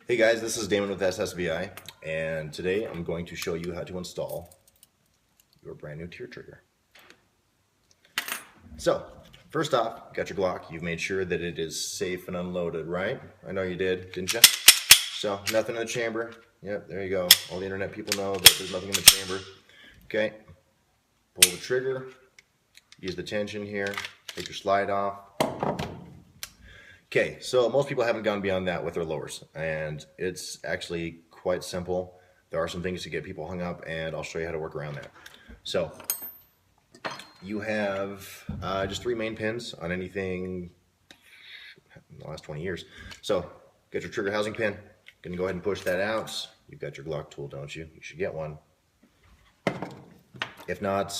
Hey guys, this is Damon with SSVi, and today I'm going to show you how to install your brand new Tyr trigger. So, first off, got your Glock. You've made sure that it is safe and unloaded, right? I know you did, didn't you? So, nothing in the chamber. Yep, there you go. All the internet people know that there's nothing in the chamber. Okay, pull the trigger, use the tension here, take your slide off. Okay, so most people haven't gone beyond that with their lowers, and it's actually quite simple. There are some things to get people hung up, and I'll show you how to work around that. So, you have just 3 main pins on anything in the last 20 years. So, get your trigger housing pin. Gonna go ahead and push that out. You've got your Glock tool, don't you? You should get one. If not,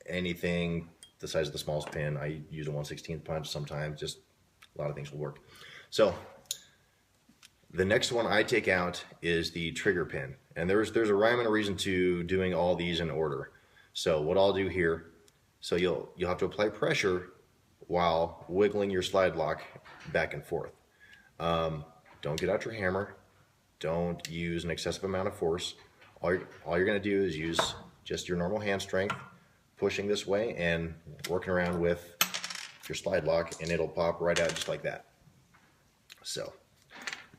anything the size of the smallest pin. I use a 1/16 punch sometimes, just a lot of things will work. So the next one I take out is the trigger pin, and there's a rhyme and a reason to doing all these in order. So what I'll do here, so you'll have to apply pressure while wiggling your slide lock back and forth. Don't get out your hammer. Don't use an excessive amount of force. All you're going to do is use just your normal hand strength, pushing this way and working around with your slide lock, and it'll pop right out just like that. So,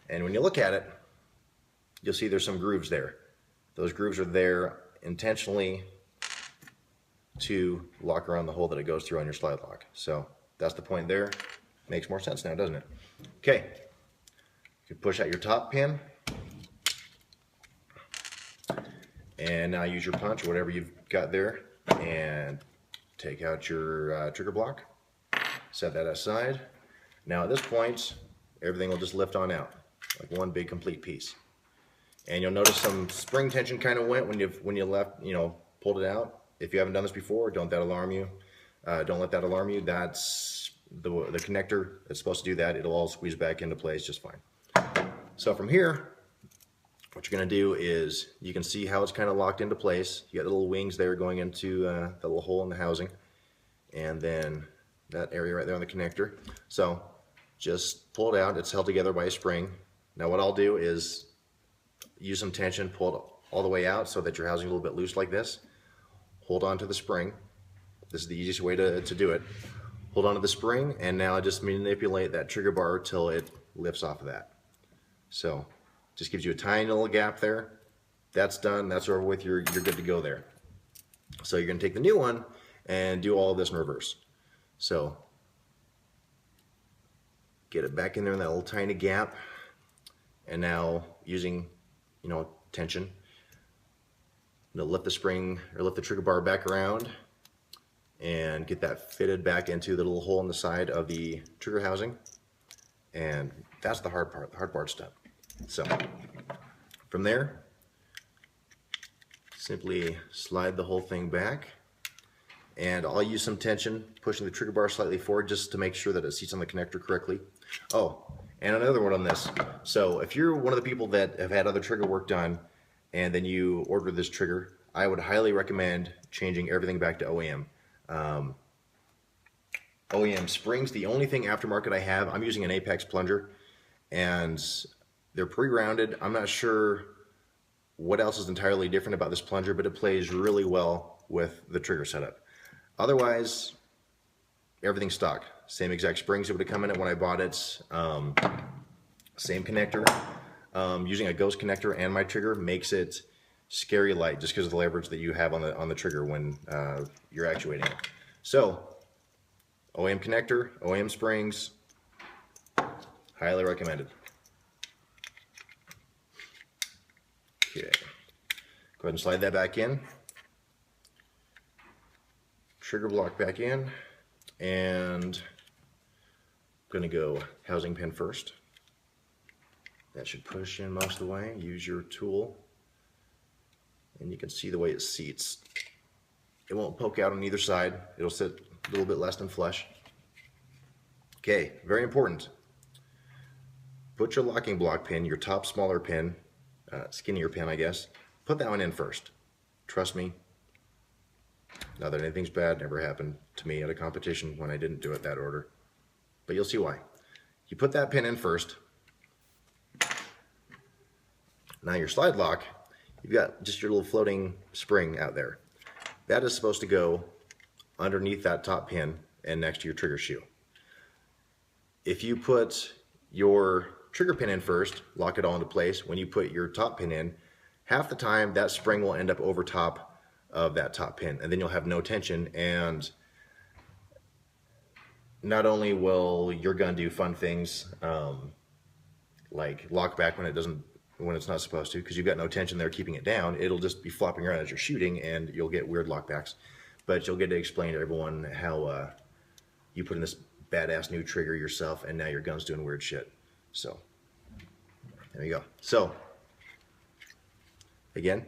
and when you look at it, you'll see there's some grooves there. Those grooves are there intentionally to lock around the hole that it goes through on your slide lock. So that's the point there. Makes more sense now, doesn't it? Okay, you can push out your top pin, and now use your punch or whatever you've got there, and take out your trigger block. Set that aside. Now at this point, everything will just lift on out like one big complete piece. And you'll notice some spring tension kind of went when you left, pulled it out. If you haven't done this before, don't let that alarm you. That's the connector that's supposed to do that. It'll all squeeze back into place just fine. So from here, what you're going to do is, you can see how it's kind of locked into place. You got little wings there going into the little hole in the housing, and then that area right there on the connector. So just pull it out. It's held together by a spring. Now what I'll do is use some tension, pull it all the way out so that your housing is a little bit loose like this. Hold on to the spring. This is the easiest way to do it. Hold on to the spring, and now just manipulate that trigger bar till it lifts off of that. So just gives you a tiny little gap there. That's done. That's over with. You're good to go there. So you're going to take the new one and do all of this in reverse. So get it back in there in that little tiny gap, and now using tension, lift the spring or lift the trigger bar back around and get that fitted back into the little hole in the side of the trigger housing. And that's the hard part. The hard part's done. So from there, simply slide the whole thing back. And I'll use some tension, pushing the trigger bar slightly forward just to make sure that it seats on the connector correctly. Oh, and another one on this. So if you're one of the people that have had other trigger work done, and then you order this trigger, I would highly recommend changing everything back to OEM. OEM springs, the only thing aftermarket I have, I'm using an Apex plunger, and they're pre-rounded. I'm not sure what else is entirely different about this plunger, but it plays really well with the trigger setup. Otherwise, everything's stock. Same exact springs it would have come in it when I bought it. Same connector. Using a ghost connector and my trigger makes it scary light just because of the leverage that you have on the trigger when you're actuating it. So, OEM connector, OEM springs, highly recommended. Okay, go ahead and slide that back in. Trigger block back in, and I'm going to go housing pin first. That should push in most of the way. Use your tool, and you can see the way it seats. It won't poke out on either side. It'll sit a little bit less than flush. Okay, very important. Put your locking block pin, your top smaller pin, skinnier pin I guess, put that one in first. Trust me, not that anything's bad, never happened to me at a competition when I didn't do it that order. But you'll see why. You put that pin in first, Now your slide lock, you've got just your little floating spring out there. That is supposed to go underneath that top pin and next to your trigger shoe. If you put your trigger pin in first, lock it all into place, when you put your top pin in, half the time that spring will end up over top of that top pin, and then you'll have no tension, and not only will your gun do fun things like lock back when it's not supposed to, because you've got no tension there keeping it down, it'll just be flopping around as you're shooting and you'll get weird lockbacks. But you'll get to explain to everyone how you put in this badass new trigger yourself and now your gun's doing weird shit. So there you go. So again,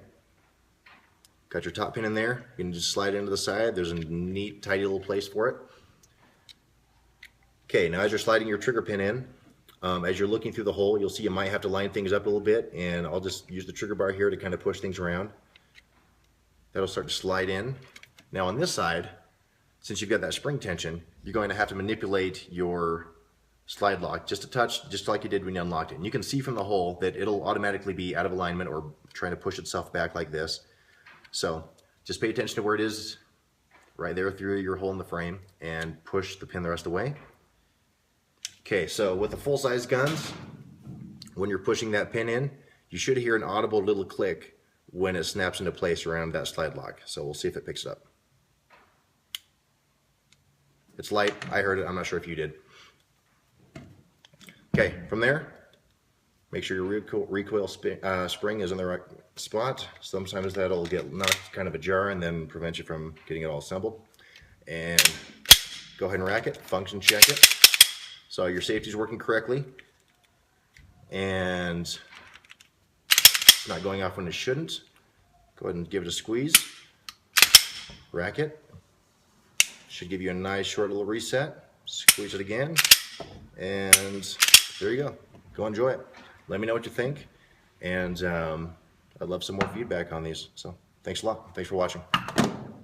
got your top pin in there. You can just slide it into the side. There's a neat, tidy little place for it. Okay, now as you're sliding your trigger pin in, as you're looking through the hole, you'll see you might have to line things up a little bit, and I'll just use the trigger bar here to kind of push things around. That'll start to slide in. Now on this side, since you've got that spring tension, you're going to have to manipulate your slide lock just a touch, just like you did when you unlocked it. And you can see from the hole that it'll automatically be out of alignment or trying to push itself back like this. So just pay attention to where it is right there through your hole in the frame and push the pin the rest of the way. Okay, so with the full-size guns, when you're pushing that pin in, you should hear an audible little click when it snaps into place around that slide lock. So we'll see if it picks it up. It's light. I heard it. I'm not sure if you did. Okay, from there, make sure your recoil spring is in the right spot. Sometimes that'll get knocked kind of ajar and then prevent you from getting it all assembled. And go ahead and rack it, function check it. So your safety is working correctly, and it's not going off when it shouldn't. Go ahead and give it a squeeze, rack it. Should give you a nice short little reset. Squeeze it again, and there you go. Go enjoy it. Let me know what you think, and I'd love some more feedback on these. So thanks a lot. Thanks for watching.